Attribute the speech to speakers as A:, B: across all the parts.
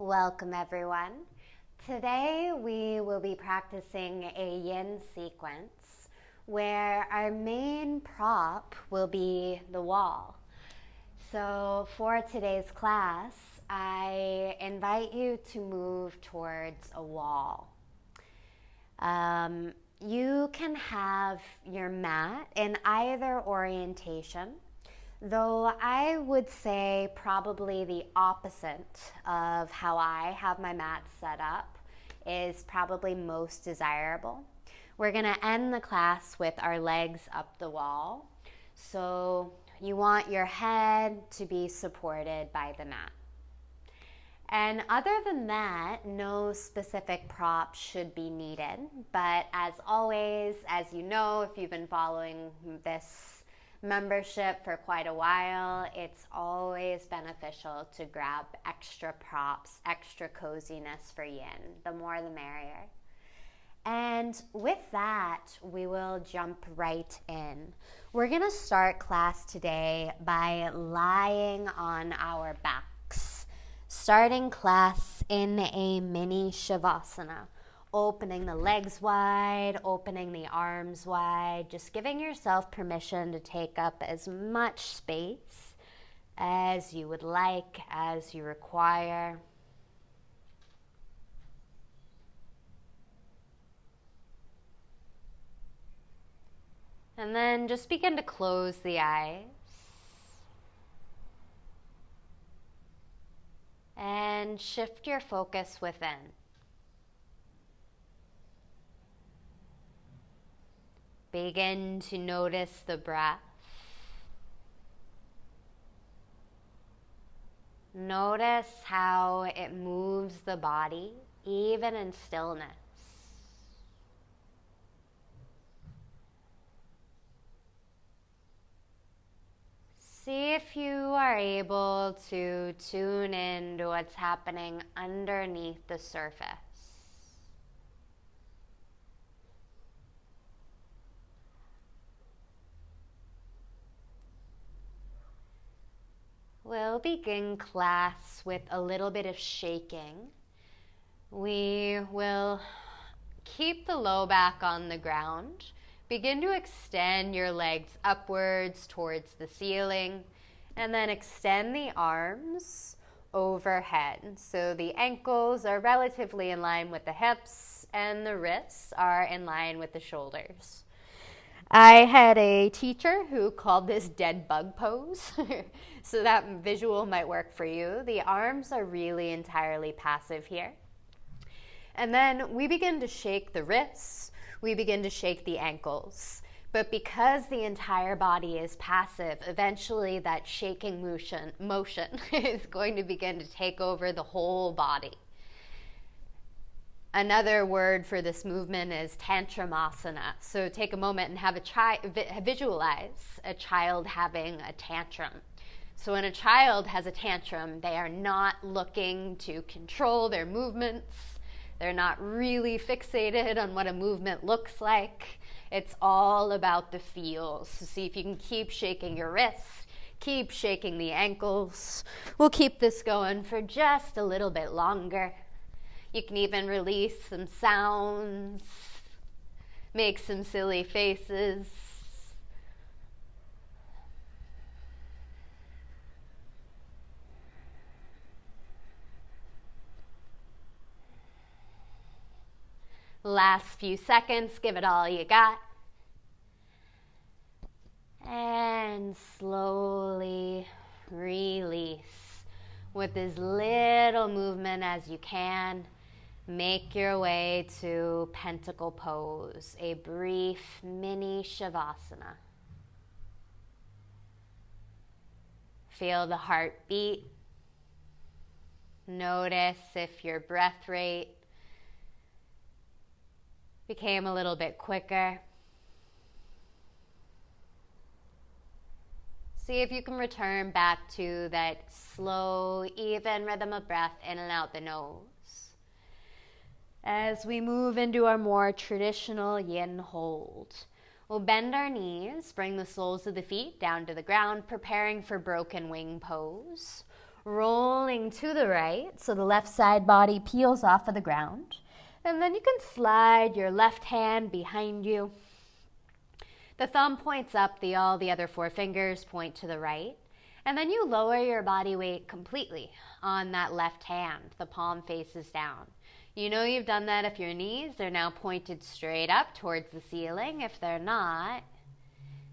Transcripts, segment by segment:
A: Welcome everyone. Today we will be practicing a yin sequence where our main prop will be the wall. So for today's class, I invite you to move towards a wall. You can have your mat in either orientation, though I would say probably the opposite of how I have my mat set up is probably most desirable. We're going to end the class with our legs up the wall. So you want your head to be supported by the mat. And other than that, no specific props should be needed. But as always, as you know, if you've been following this membership for quite a while, it's always beneficial to grab extra props, extra coziness for yin. The more the merrier. And with that, we will jump right in. We're going to start class today by lying on our backs. Starting class in a mini shavasana. Opening the legs wide, opening the arms wide, just giving yourself permission to take up as much space as you would like, as you require. And then just begin to close the eyes. And shift your focus within. Begin to notice the breath. Notice how it moves the body, even in stillness. See if you are able to tune in to what's happening underneath the surface. We'll begin class with a little bit of shaking. We will keep the low back on the ground. Begin to extend your legs upwards towards the ceiling, and then extend the arms overhead. So the ankles are relatively in line with the hips, and the wrists are in line with the shoulders. I had a teacher who called this dead bug pose, so that visual might work for you. The arms are really entirely passive here. And then we begin to shake the wrists, we begin to shake the ankles. But because the entire body is passive, eventually that shaking motion is going to begin to take over the whole body. Another word for this movement is tantramasana. So take a moment and have visualize a child having a tantrum. So when a child has a tantrum, they are not looking to control their movements. They're not really fixated on what a movement looks like. It's all about the feels. So see if you can keep shaking your wrists, keep shaking the ankles. We'll keep this going for just a little bit longer. You can even release some sounds, make some silly faces. Last few seconds, give it all you got. And slowly release with as little movement as you can. Make your way to pentacle pose, a brief mini shavasana. Feel the heart beat. Notice if your breath rate became a little bit quicker. See if you can return back to that slow, even rhythm of breath in and out the nose. As we move into our more traditional yin hold, we'll bend our knees, bring the soles of the feet down to the ground, preparing for broken wing pose. rolling to the right, so the left side body peels off of the ground. And then you can slide your left hand behind you. The thumb points up, all the other 4 fingers point to the right. And then you lower your body weight completely on that left hand. The palm faces down. You know you've done that if your knees are now pointed straight up towards the ceiling. If they're not,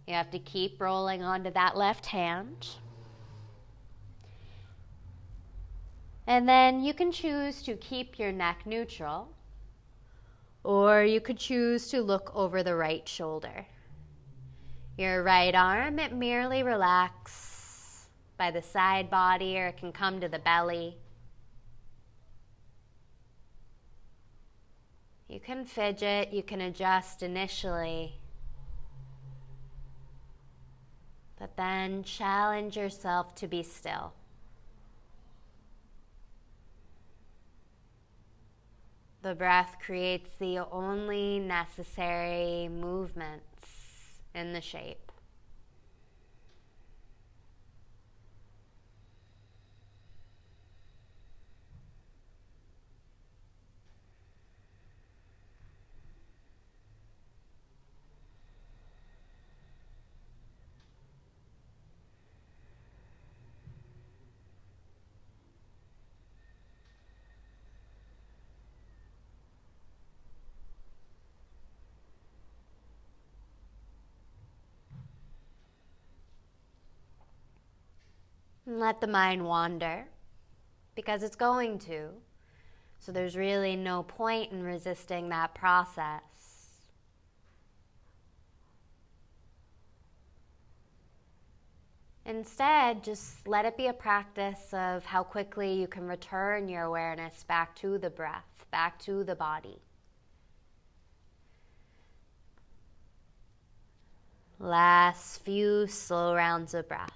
A: you have to keep rolling onto that left hand. And then you can choose to keep your neck neutral, or you could choose to look over the right shoulder. Your right arm, it merely relaxes by the side body, or it can come to the belly. You can fidget, you can adjust initially, but then challenge yourself to be still. The breath creates the only necessary movements in the shape. And let the mind wander, because it's going to. So there's really no point in resisting that process. Instead, just let it be a practice of how quickly you can return your awareness back to the breath, back to the body. Last few slow rounds of breath.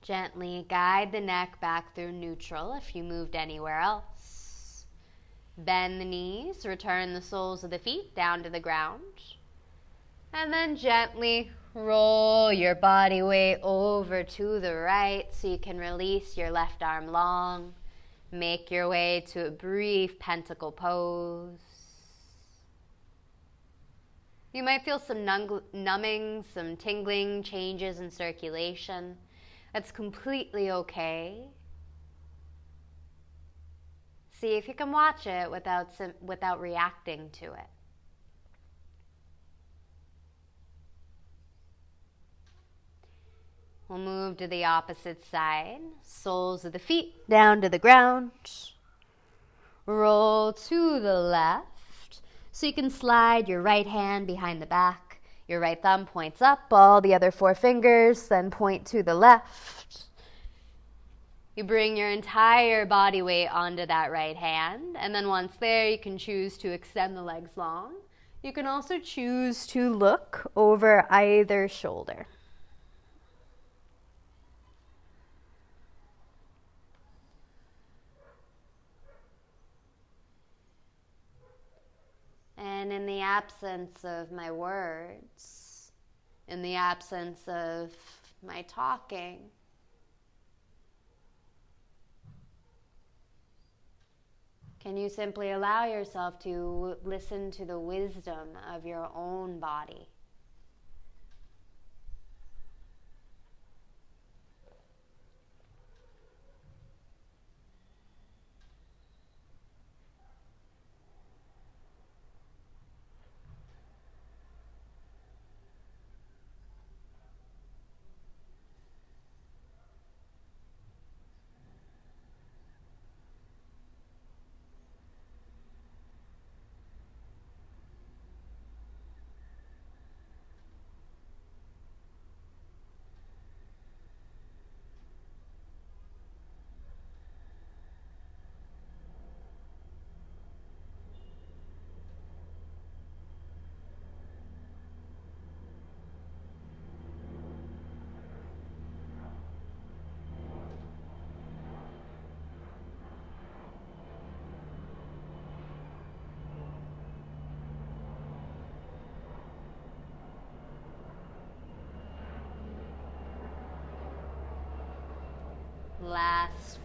A: Gently guide the neck back through neutral if you moved anywhere else. Bend the knees, return the soles of the feet down to the ground. And then gently roll your body weight over to the right so you can release your left arm long. Make your way to a brief pentacle pose. You might feel some numbing, some tingling changes in circulation. That's completely okay. See if you can watch it without reacting to it. We'll move to the opposite side. Soles of the feet down to the ground. Roll to the left. So you can slide your right hand behind the back. Your right thumb points up, all the other 4 fingers then point to the left. You bring your entire body weight onto that right hand, and then once there, you can choose to extend the legs long. You can also choose to look over either shoulder. And in the absence of my words, in the absence of my talking, can you simply allow yourself to listen to the wisdom of your own body?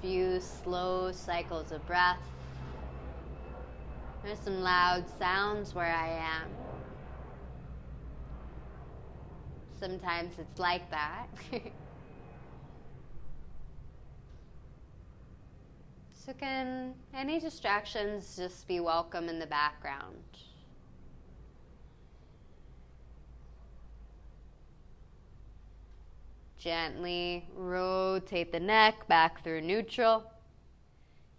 A: few slow cycles of breath. There's some loud sounds where I am. Sometimes it's like that. So can any distractions just be welcome in the background? Gently rotate the neck back through neutral.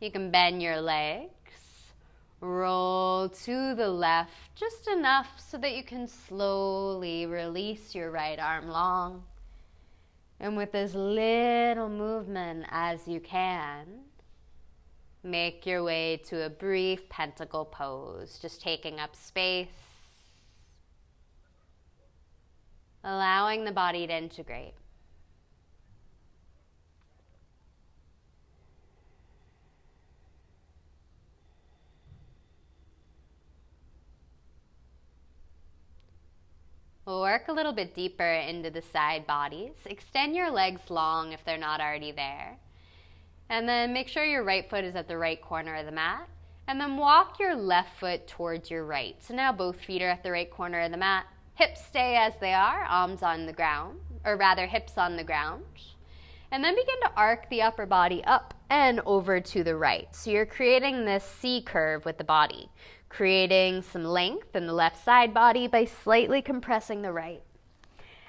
A: You can bend your legs. Roll to the left just enough so that you can slowly release your right arm long. And with as little movement as you can, make your way to a brief pentacle pose, just taking up space, allowing the body to integrate. We'll work a little bit deeper into the side bodies. Extend your legs long if they're not already there. And then make sure your right foot is at the right corner of the mat. And then walk your left foot towards your right. So now both feet are at the right corner of the mat. Hips stay as they are, arms on the ground, or rather hips on the ground. And then begin to arc the upper body up and over to the right. So you're creating this C curve with the body, creating some length in the left side body by slightly compressing the right.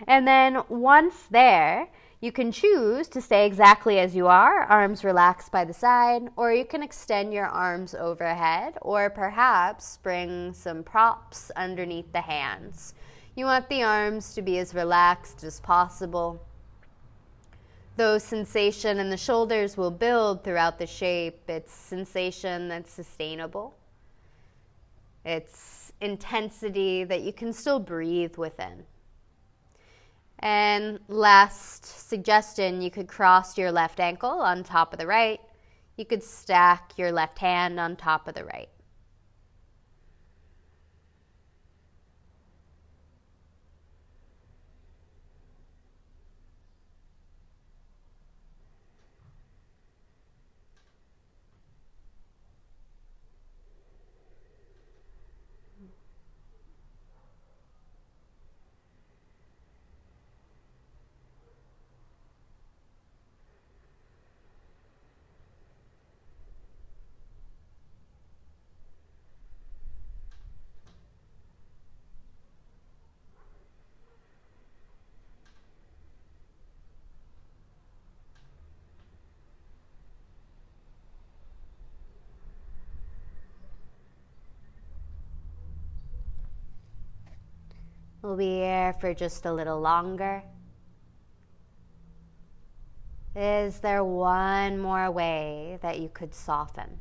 A: And then once there, you can choose to stay exactly as you are, arms relaxed by the side, or you can extend your arms overhead, or perhaps bring some props underneath the hands. You want the arms to be as relaxed as possible. Though sensation in the shoulders will build throughout the shape, it's sensation that's sustainable. It's intensity that you can still breathe within. And last suggestion, you could cross your left ankle on top of the right. You could stack your left hand on top of the right. We'll be here for just a little longer. Is there one more way that you could soften?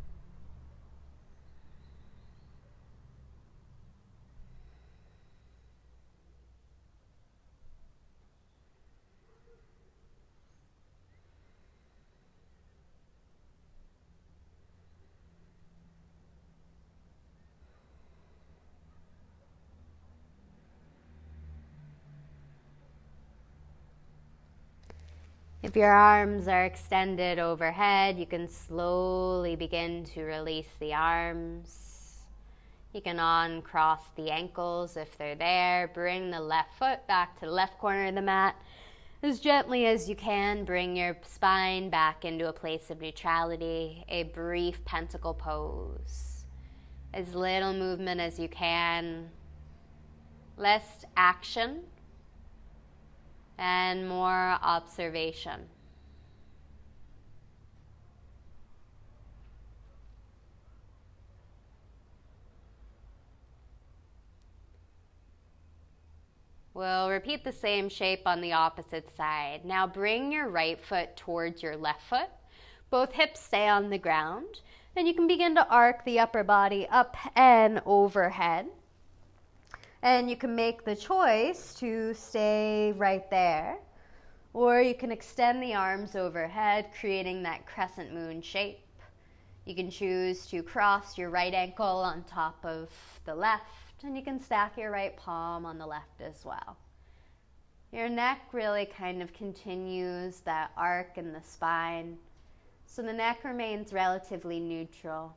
A: If your arms are extended overhead, you can slowly begin to release the arms. You can uncross the ankles if they're there. Bring the left foot back to the left corner of the mat. As gently as you can, bring your spine back into a place of neutrality, a brief pentacle pose. As little movement as you can, less action, and more observation. We'll repeat the same shape on the opposite side. Now bring your right foot towards your left foot. Both hips stay on the ground. And you can begin to arc the upper body up and overhead. And you can make the choice to stay right there. Or you can extend the arms overhead, creating that crescent moon shape. You can choose to cross your right ankle on top of the left, and you can stack your right palm on the left as well. Your neck really kind of continues that arc in the spine. So the neck remains relatively neutral.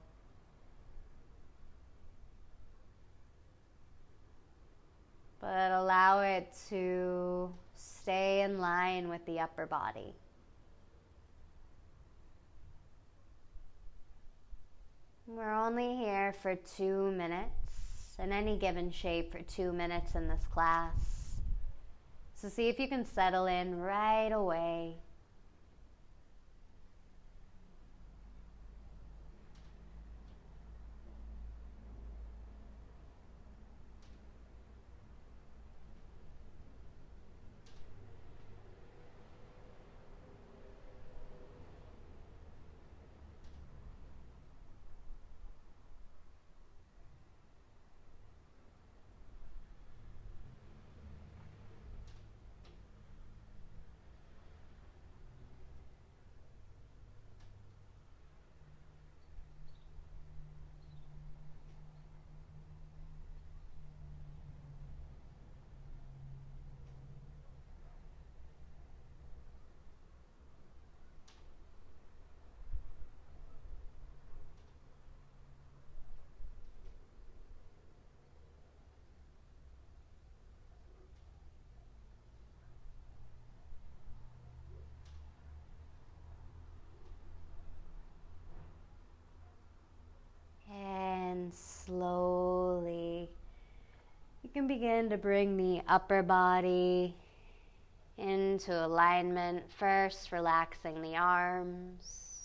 A: But allow it to stay in line with the upper body. We're only here for 2 minutes, in any given shape for 2 minutes in this class. So see if you can settle in right away. And slowly, you can begin to bring the upper body into alignment. First, relaxing the arms.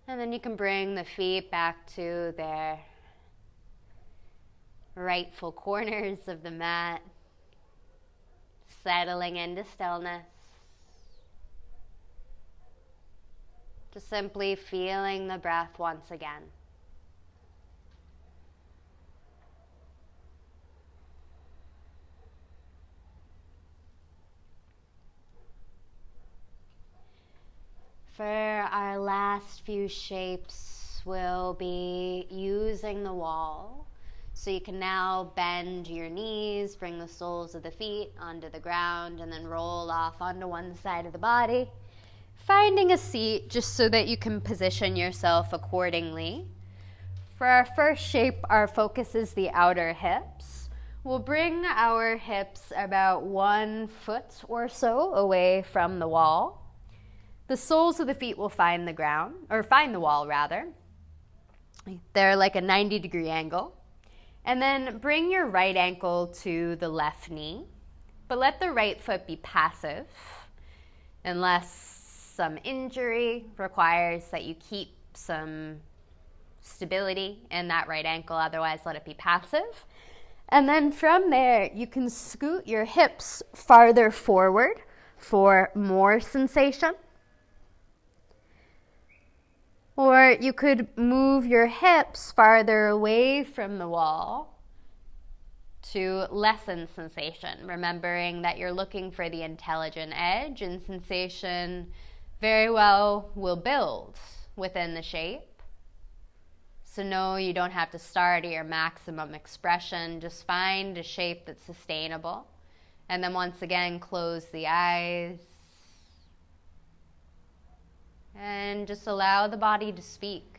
A: And then you can bring the feet back to their rightful corners of the mat. Settling into stillness. Just simply feeling the breath once again. For our last few shapes, we'll be using the wall. So you can now bend your knees, bring the soles of the feet onto the ground, and then roll off onto one side of the body. Finding a seat just so that you can position yourself accordingly. For our first shape, our focus is the outer hips. We'll bring our hips about 1 foot or so away from the wall. The soles of the feet will find the ground, or find the wall rather. They're like a 90-degree angle. And then bring your right ankle to the left knee, but let the right foot be passive, unless some injury requires that you keep some stability in that right ankle, otherwise let it be passive. And then from there, you can scoot your hips farther forward for more sensation. Or you could move your hips farther away from the wall to lessen sensation, remembering that you're looking for the intelligent edge, and sensation very well will build within the shape. So no, you don't have to start at your maximum expression. Just find a shape that's sustainable. And then once again, close the eyes. And just allow the body to speak.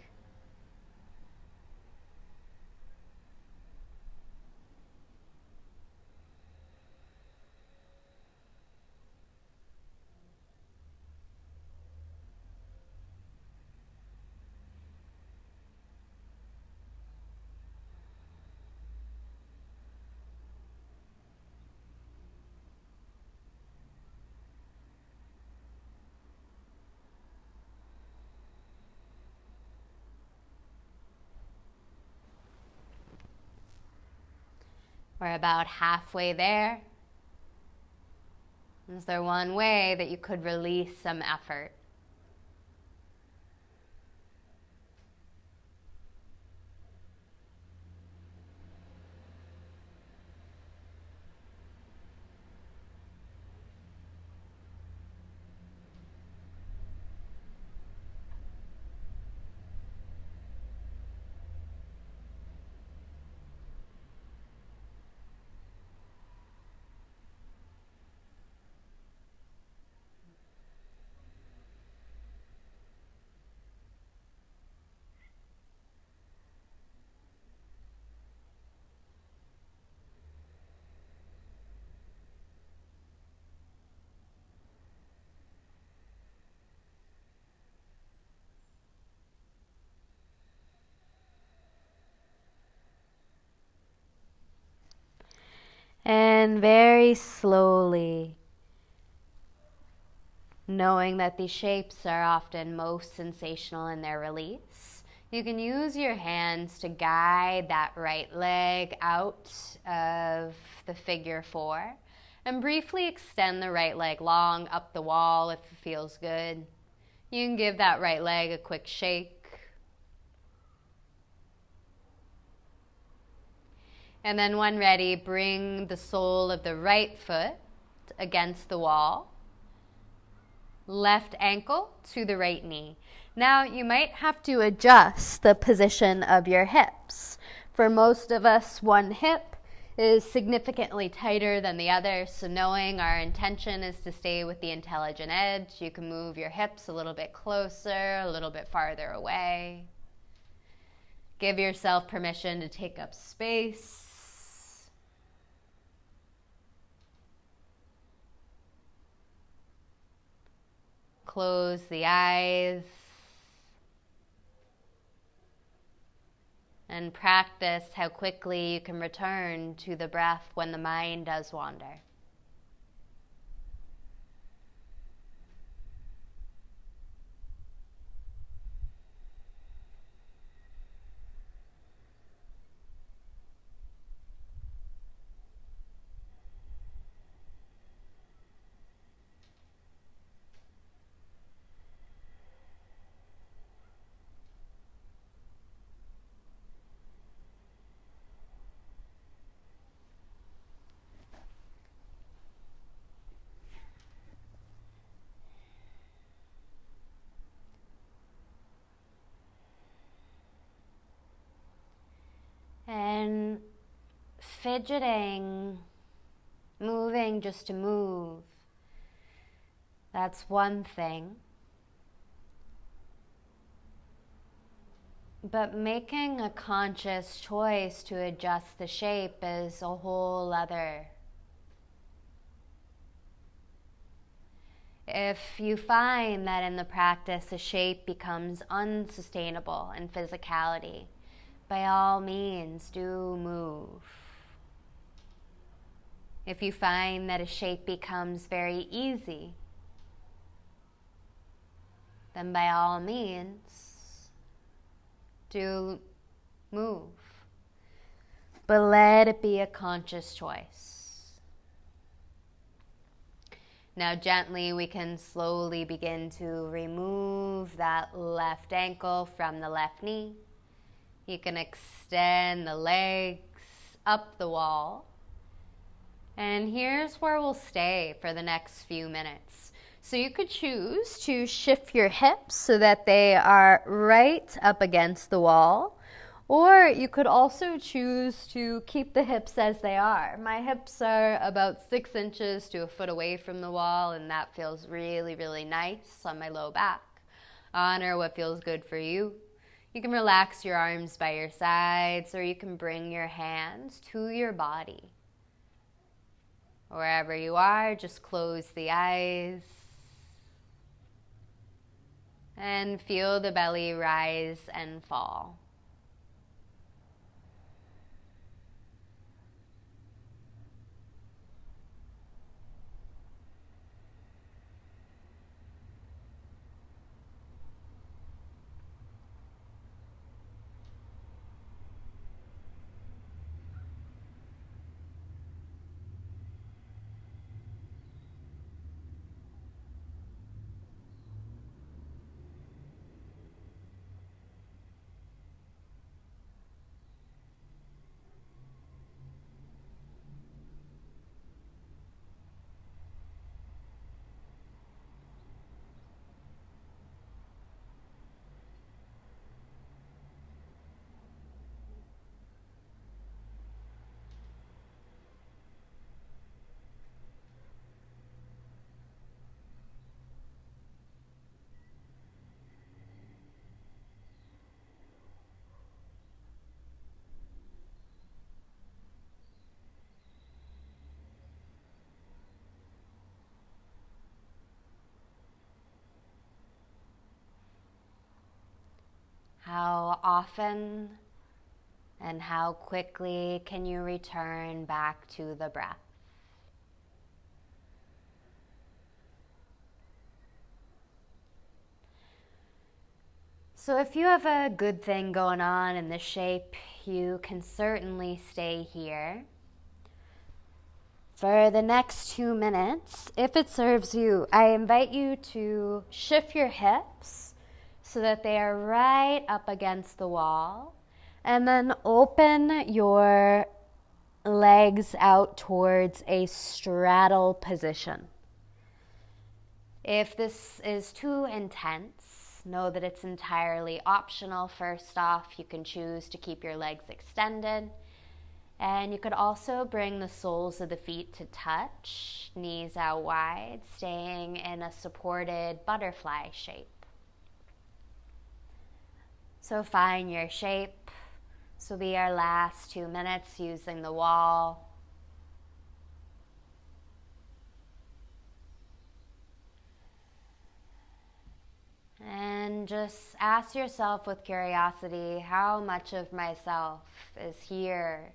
A: We're about halfway there. Is there one way that you could release some effort? And very slowly, knowing that these shapes are often most sensational in their release, you can use your hands to guide that right leg out of the figure 4 and briefly extend the right leg long up the wall if it feels good. You can give that right leg a quick shake. And then when ready, bring the sole of the right foot against the wall. Left ankle to the right knee. Now you might have to adjust the position of your hips. For most of us, one hip is significantly tighter than the other, so knowing our intention is to stay with the intelligent edge, you can move your hips a little bit closer, a little bit farther away. Give yourself permission to take up space. Close the eyes and practice how quickly you can return to the breath when the mind does wander. And fidgeting, moving just to move, that's one thing. But making a conscious choice to adjust the shape is a whole other. If you find that in the practice the shape becomes unsustainable in physicality, by all means, do move. If you find that a shape becomes very easy, then by all means, do move. But let it be a conscious choice. Now gently we can slowly begin to remove that left ankle from the left knee. You can extend the legs up the wall. And here's where we'll stay for the next few minutes. So you could choose to shift your hips so that they are right up against the wall. Or you could also choose to keep the hips as they are. My hips are about 6 inches to a foot away from the wall, and that feels really, really nice on my low back. Honor what feels good for you. You can relax your arms by your sides, or you can bring your hands to your body. Wherever you are, just close the eyes and feel the belly rise and fall. How often and how quickly can you return back to the breath? So if you have a good thing going on in this shape, you can certainly stay here. For the next 2 minutes, if it serves you, I invite you to shift your hips so that they are right up against the wall, and then open your legs out towards a straddle position. If this is too intense, know that it's entirely optional. First off, you can choose to keep your legs extended. And you could also bring the soles of the feet to touch, knees out wide, staying in a supported butterfly shape. So find your shape. This will be our last 2 minutes using the wall. And just ask yourself with curiosity, how much of myself is here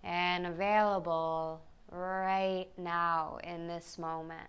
A: and available right now in this moment?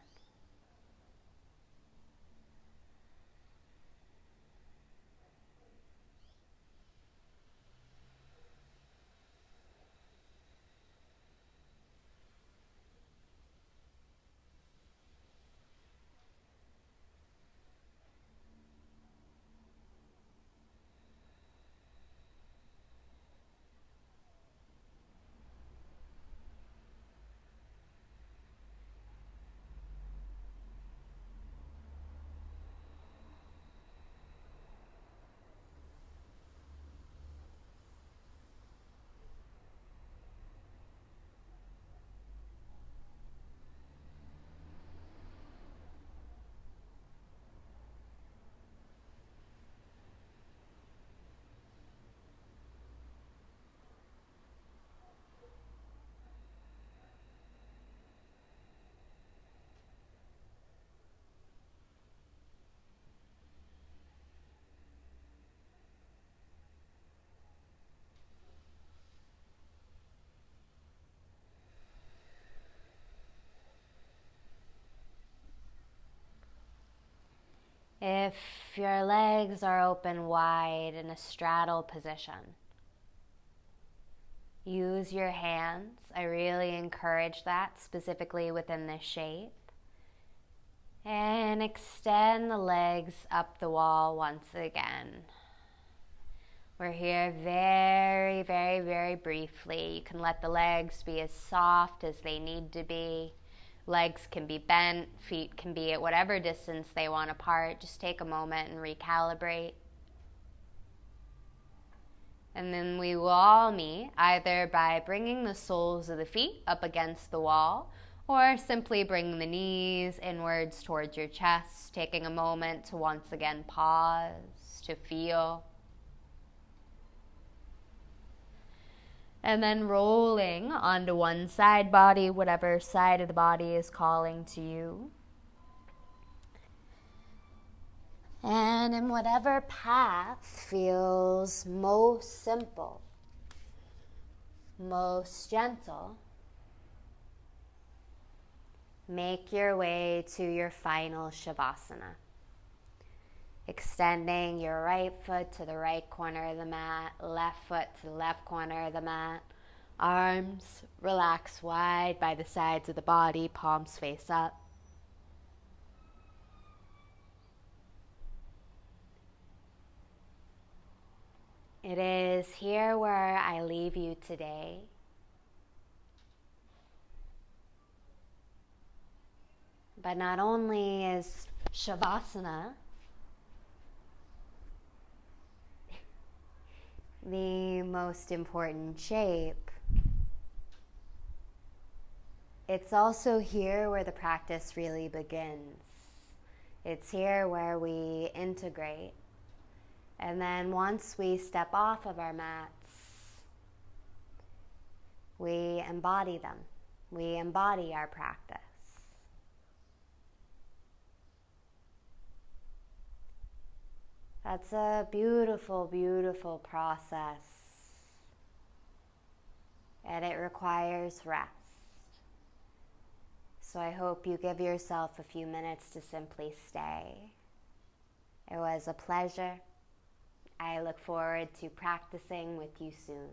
A: If your legs are open wide in a straddle position, use your hands. I really encourage that, specifically within this shape. And extend the legs up the wall once again. We're here very, very, very briefly. You can let the legs be as soft as they need to be. Legs can be bent, feet can be at whatever distance they want apart. Just take a moment and recalibrate. And then we will all meet either by bringing the soles of the feet up against the wall, or simply bring the knees inwards towards your chest, taking a moment to once again pause, to feel. And then rolling onto one side body, whatever side of the body is calling to you. And in whatever path feels most simple, most gentle, make your way to your final Shavasana. Extending your right foot to the right corner of the mat, left foot to the left corner of the mat. Arms relax wide by the sides of the body, palms face up. It is here where I leave you today. But not only is Shavasana the most important shape, it's also here where the practice really begins. It's here where we integrate. And then once we step off of our mats, we embody them. We embody our practice. That's a beautiful, beautiful process. And it requires rest. So I hope you give yourself a few minutes to simply stay. It was a pleasure. I look forward to practicing with you soon.